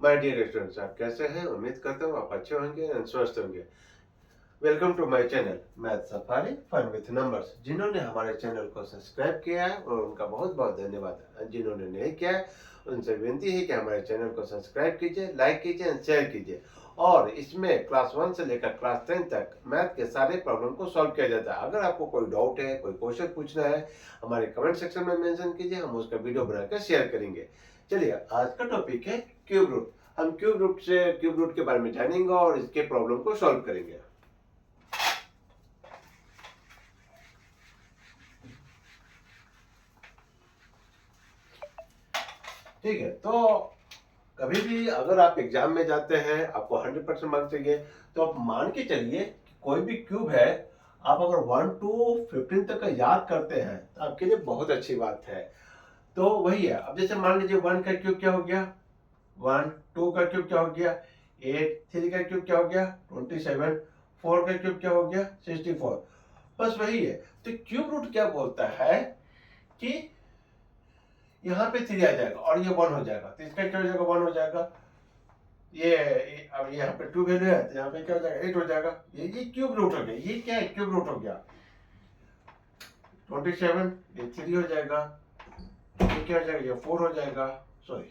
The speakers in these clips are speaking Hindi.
माय डियर स्टूडेंट्स, आप कैसे हैं? उम्मीद करता हूँ आप अच्छे होंगे और स्वस्थ होंगे। Welcome to my channel math safari fun with numbers. जिन्होंने हमारे चैनल को सब्सक्राइब किया है और उनका बहुत बहुत धन्यवाद है। जिन्होंने नहीं किया है उनसे विनती है कि हमारे चैनल को सब्सक्राइब कीजिए, लाइक कीजिए और शेयर कीजिए। और इसमें क्लास 1 से लेकर क्लास 10 तक मैथ के सारे प्रॉब्लम को सॉल्व किया जाता है। अगर आपको कोई डाउट है, कोई क्वेश्चन पूछना है, हमारे कमेंट सेक्शन में मेंशन कीजिए, हम उसका वीडियो बनाकर शेयर करेंगे। चलिए, आज का टॉपिक है क्यूब रूट। हम क्यूब रूट के बारे में जानेंगे और इसके प्रॉब्लम को सॉल्व करेंगे। ठीक है, तो कभी भी अगर आप एग्जाम में जाते हैं, आपको 100% मार्क्स चाहिए, तो आप मान के चलिए कि कोई भी क्यूब है, आप अगर 1 टू 15 तक का याद करते हैं तो आपके लिए बहुत अच्छी बात है। तो वही है, अब जैसे मान लीजिए 1 का क्यूब क्या हो गया 1, 2 का क्यूब क्या हो गया 8, 3 का क्यूब क्या हो गया 27, 4 का क्यूब क्या हो गया 64। बस वही है। तो क्यूब रूट क्या बोलता है कि यहाँ पे 3 आ जाएगा और ये 1 हो जाएगा, तो इसका क्या हो जाएगा 1 हो जाएगा। ये अब यहाँ पे 2 वैल्यू है तो यहाँ पे क्या हो जाएगा 8 हो जाएगा। ये क्यूब रूट हो गया। ये क्या है? क्यूब रूट हो गया। 27 ये 3 हो जाएगा, ये क्या हो जाएगा ये 4 हो जाएगा। सॉरी,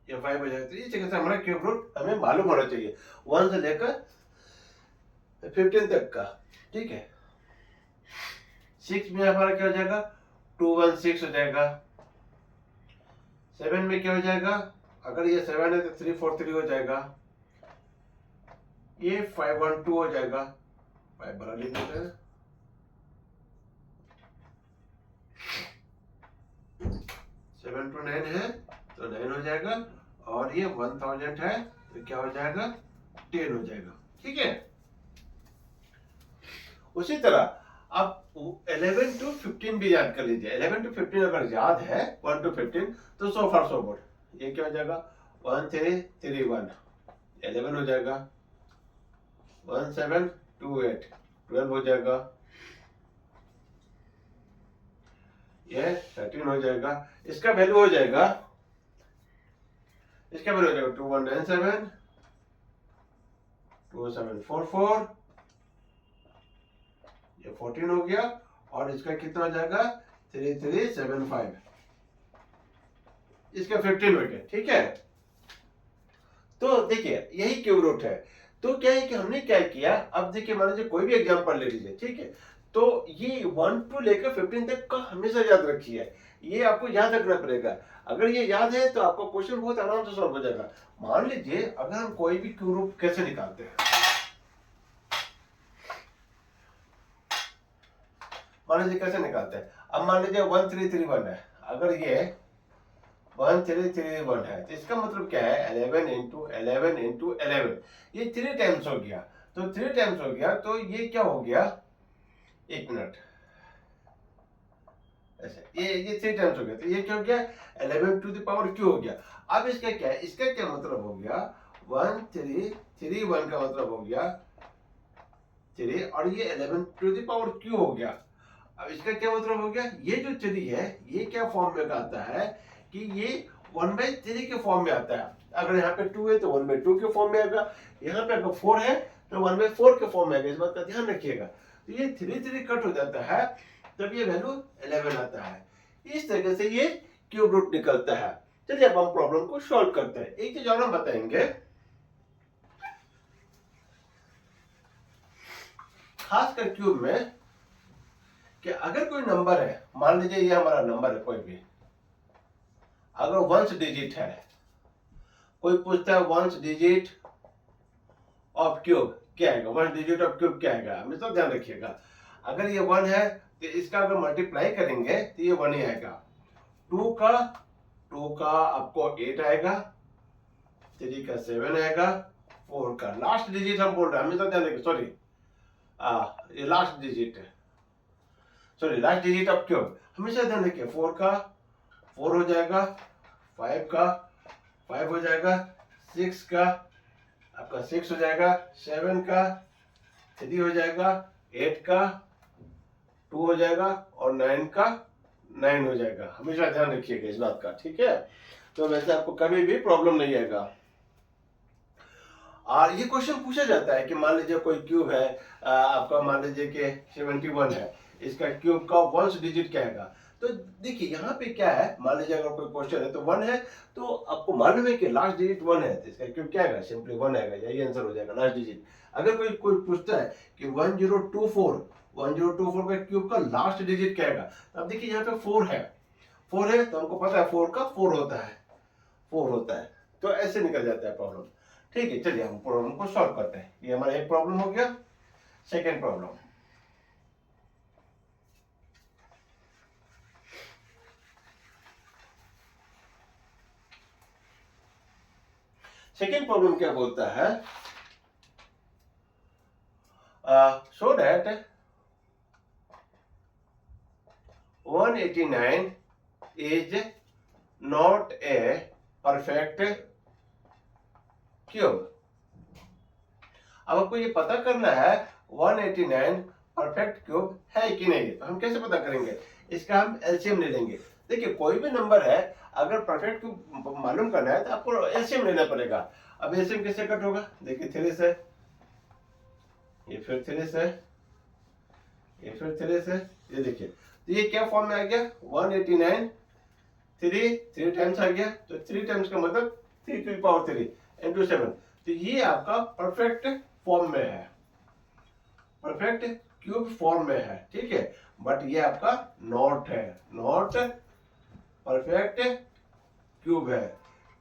ये 5 हो जाएगा। तो इस जगह से हमारा क्यूब रूट हमें मालूम होना चाहिए 1 से लेकर 15 तक का। ठीक है, 6 में हमारा क्या हो जाएगा 216 हो जाएगा। 7 में क्या हो जाएगा, अगर ये 7 है तो 343 हो जाएगा। ये 512 हो जाएगा। 5 बड़ा लिख देते हैं। 7 to 9 है तो 9 हो जाएगा और ये 1000 है तो क्या हो जाएगा 10 हो जाएगा। ठीक है, उसी तरह आप 11 to 15 भी याद कर लीजिए। 11 to 15 अगर याद है 1 to 15 तो सो फार सो गुड। ये क्या हो जाएगा 1 3 3 1 11 हो जाएगा। 1 7 2 8 12 हो जाएगा। ये 13 हो जाएगा। इसका वैल्यू हो जाएगा 2197 2744। ये 14 हो गया और इसका कितना हो जाएगा 3375। इसका 15 हो गया। ठीक है, तो देखिए यही क्यूब रूट है। तो क्या है कि हमने क्या किया, अब देखिए मान लीजिए कोई भी एग्जांपल ले लीजिए। ठीक है, तो ये 1 टू लेकर 15 तक का हमेशा याद रखिए। ये आपको याद रखना पड़ेगा। अगर ये याद है तो आपका क्वेश्चन बहुत आराम से सॉल्व हो जाएगा। मान लीजिए अगर हम कोई भी क्यूब रूट कैसे निकालते हैं, मान लीजिए कैसे निकालते हैं। अब मान लीजिए 1331 है, अगर ये 1331 है तो इसका मतलब क्या है 11 इंटू 11 इंटू 11, ये 3 टाइम्स हो गया। तो 3 टाइम्स हो गया तो ये क्या हो गया, एक मिनट, ऐसे ये 3 टाइम्स हो गया तो ये क्या हो गया 11 टू द पावर क्यू हो गया। अब इसका क्या है, इसका क्या मतलब हो गया 1331 का मतलब हो गया 3 और ये 11 टू द पावर क्यू हो गया। अब इसका क्या मतलब हो गया, ये जो 3 है ये क्या फॉर्म में आता है कि ये 1/3 के फॉर्म में आता है। अगर यहाँ पे 2 है तो 1/2 के फॉर्म में आएगा। यहाँ पे अगर 4 है तो 1/4 के फॉर्म में आएगा। इस बात का ध्यान रखिएगा। तो ये 3 कट हो जाता है तब ये वैल्यू 11 आता है। इस तरीके से ये क्यूब रूट निकलता है। चलिए अब हम प्रॉब्लम को सॉल्व करते हैं। एक चीज और हम बताएंगे, खासकर क्यूब में, कि अगर कोई नंबर है, मान लीजिए ये हमारा नंबर है कोई भी, अगर वंस डिजिट है, कोई पूछता है वंस डिजिट ऑफ क्यूब क्या आएगा, वंस डिजिट ऑफ क्यूब क्या आएगा, हमेशा ध्यान रखिएगा। अगर ये 1 है तो इसका अगर मल्टीप्लाई करेंगे तो ये 1 ही आएगा। 2 का आपको 8 आएगा, 3 का 7 आएगा, 4 का लास्ट डिजिट हम बोल रहे हैं, हमेशा ध्यान रखिए। सॉरी, ये लास्ट डिजिट है, sorry last digit of cube, हमेशा ध्यान रखिए। 4 का 4 हो जाएगा, 5 का 5 हो जाएगा, 6 का आपका 6 हो जाएगा, 7 का 3 हो जाएगा, 8 का 2 हो जाएगा और 9 का 9 हो जाएगा। हमेशा ध्यान रखिएगा इस बात का, ठीक है। तो वैसे आपको कभी भी प्रॉब्लम नहीं आएगा। और ये क्वेश्चन पूछा जाता है कि मान लीजिए कोई क्यूब है, आपका मान लीजिए कि 71 है, इसका क्यूब का वंश डिजिट क्या है। तो देखिए यहाँ पे क्या है, मान लीजिए अगर कोई क्वेश्चन है तो 1 है, तो आपको मालूम है कि लास्ट डिजिट 1 है, तो इसका क्यूब क्या है, सिंपली 1 आएगा, यही आंसर हो जाएगा लास्ट डिजिट। अगर कोई कोई पूछता है कि 1024 का क्यूब का लास्ट डिजिट क्या है, अब देखिए यहाँ पे 4 है, 4 है तो हमको पता है 4 का 4 होता है, 4 होता है, तो ऐसे निकल जाता है प्रॉब्लम। ठीक है, चलिए हम प्रॉब्लम को सॉल्व करते हैं। ये हमारा एक प्रॉब्लम हो गया। सेकेंड प्रॉब्लम, सेकेंड प्रॉब्लम क्या बोलता है, show that 189 is not a perfect cube. अब आपको ये पता करना है 189 परफेक्ट क्यूब है कि नहीं। तो हम कैसे पता करेंगे, इसका हम एलसीएम ले लेंगे। देखिए कोई भी नंबर है, अगर परफेक्ट क्यूब मालूम करना है तो आपको एलसीएम लेना पड़ेगा। अब एलसीएम कैसे कट होगा, देखिए 3 से, ये फिर 3 से, ये फिर 3 से, ये देखिए, तो ये क्या फॉर्म में आ गया 189, 3 टाइम्स आ गया, तो 3 टाइम्स का मतलब 3 टू द पावर 3 इंटू 7। तो ये आपका परफेक्ट फॉर्म में है, परफेक्ट क्यूब फॉर्म में है, ठीक है। बट ये आपका नॉट है, नॉट परफेक्ट क्यूब है।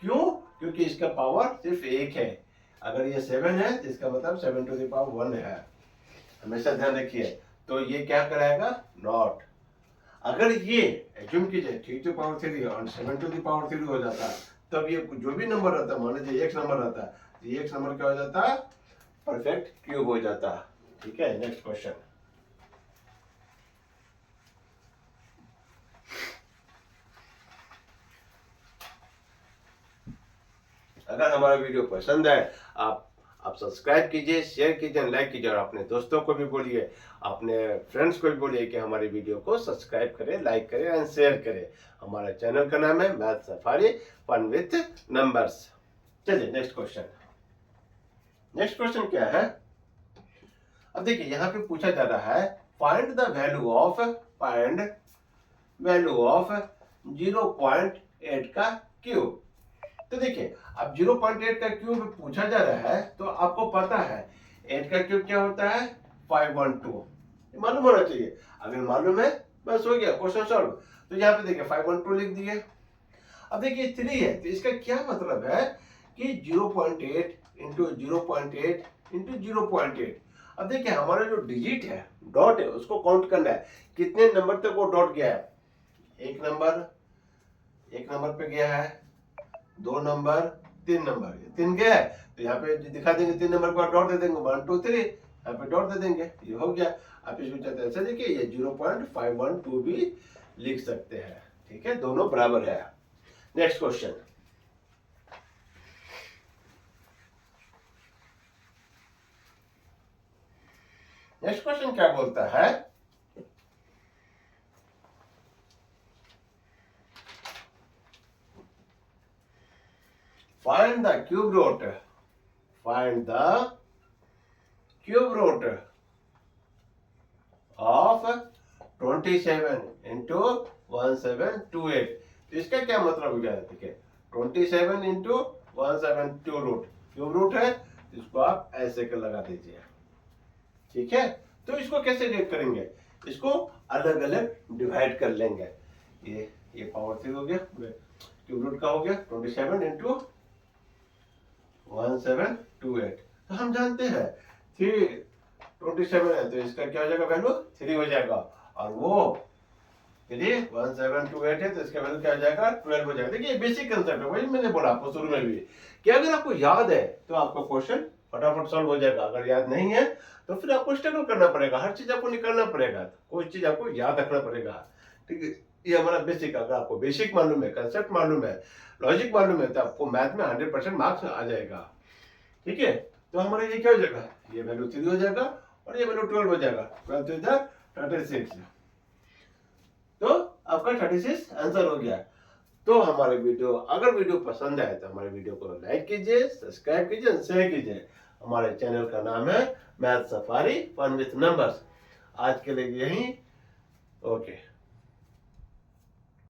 क्यों, क्योंकि इसका पावर सिर्फ 1 है। अगर ये 7 है तो इसका मतलब 7 टू द पावर 1 है, हमेशा ध्यान रखिए। तो ये क्या कराएगा, नॉट। अगर ये एज्यूम कीजिए 3 टू पावर 3 और 7 टू द पावर 3 हो जाता, तब ये जो भी नंबर रहता, मान लीजिए x नंबर रहता, ये x नंबर क्या हो जाता, परफेक्ट क्यूब हो जाता। ठीक है, नेक्स्ट क्वेश्चन। अगर हमारा वीडियो पसंद है, आप सब्सक्राइब कीजिए, शेयर कीजिए, लाइक कीजिए, और अपने दोस्तों को भी बोलिए, अपने फ्रेंड्स को भी बोलिए कि हमारे वीडियो को सब्सक्राइब करें, लाइक करें एंड शेयर करें। हमारे चैनल का नाम है math safari fun with numbers. चलिए नेक्स्ट क्वेश्चन। नेक्स्ट क्वेश्चन क्या है, अब देखिए यहाँ पे पूछा जा रहा है फाइंड द वैल्यू ऑफ 0.8 का क्यूब। तो देखिए अब 0.8 का क्यूब पूछा जा रहा है, तो आपको पता है 8 का क्यूब क्या होता है 512, मालूम होना चाहिए। अगर मालूम है बस हो गया, क्वेश्चन सॉल्व। तो यहाँ पे देखिए 512 लिख दिए। अब देखिए 3 है, तो इसका क्या मतलब है कि 0.8 इंटू 0.8 इंटू 0.8। अब देखिए हमारा जो डिजिट है, डॉट है, उसको काउंट करना है कितने नंबर तक वो डॉट गया है। एक नंबर पे गया है, 2 नंबर, 3 नंबर, 3 गया है, तो यहाँ पे दिखा देंगे 3 नंबर पर डॉट दे देंगे, 1 2 3 यहाँ पे डॉट दे देंगे, ये हो गया। आप इसको चाहते हैं ऐसे देखिए, ये 0.512 भी लिख सकते हैं, ठीक है, दोनों बराबर है। Next question. नेक्स्ट क्वेश्चन क्या बोलता है, find the cube root of 27 into 1728। तो इसका क्या मतलब हो गया, देखिए 27 into 172 रूट, क्यूब रूट है, इसको आप ऐसे कर लगा दीजिए, ठीक है। तो इसको कैसे डिवाइड करेंगे, इसको अलग अलग डिवाइड कर लेंगे। ये पावर 3 हो गया, क्यूब रूट का हो गया 27 into 1728। तो हम जानते हैं 327 है, तो इसका क्या हो जाएगा, वैल्यू 3 हो जाएगा, और वो 1728 है, तो इसका वैल्यू क्या हो जाएगा 12 हो जाएगा। देखिए बेसिक कंसेप्ट है, वही मैंने बोला आपको शुरू में भी कि अगर आपको याद है तो आपका क्वेश्चन फटाफट सॉल्व हो जाएगा। अगर याद नहीं है तो फिर आपको स्ट्रगल करना पड़ेगा, हर चीज आपको निकालना पड़ेगा, कोई चीज आपको याद रखना पड़ेगा, ठीक है। ये हमारा बेसिक, अगर आपको बेसिक मालूम है, कंसेप्ट मालूम है, लॉजिक मालूम है, तो आपको मैथ में 100% मार्क्स आ जाएगा, ठीक है। तो हमारा ये क्या हो जाएगा, ये वैल्यू 3 हो जाएगा, और ये वैल्यू 12 हो जाएगा। 12 टू द 36। तो आपका 36 आंसर हो गया। तो हमारे वीडियो, अगर वीडियो पसंद आए तो हमारे वीडियो को लाइक कीजिए, सब्सक्राइब कीजिए, शेयर कीजिए। हमारे चैनल का नाम है math safari fun with numbers. आज के लिए यही, ओके।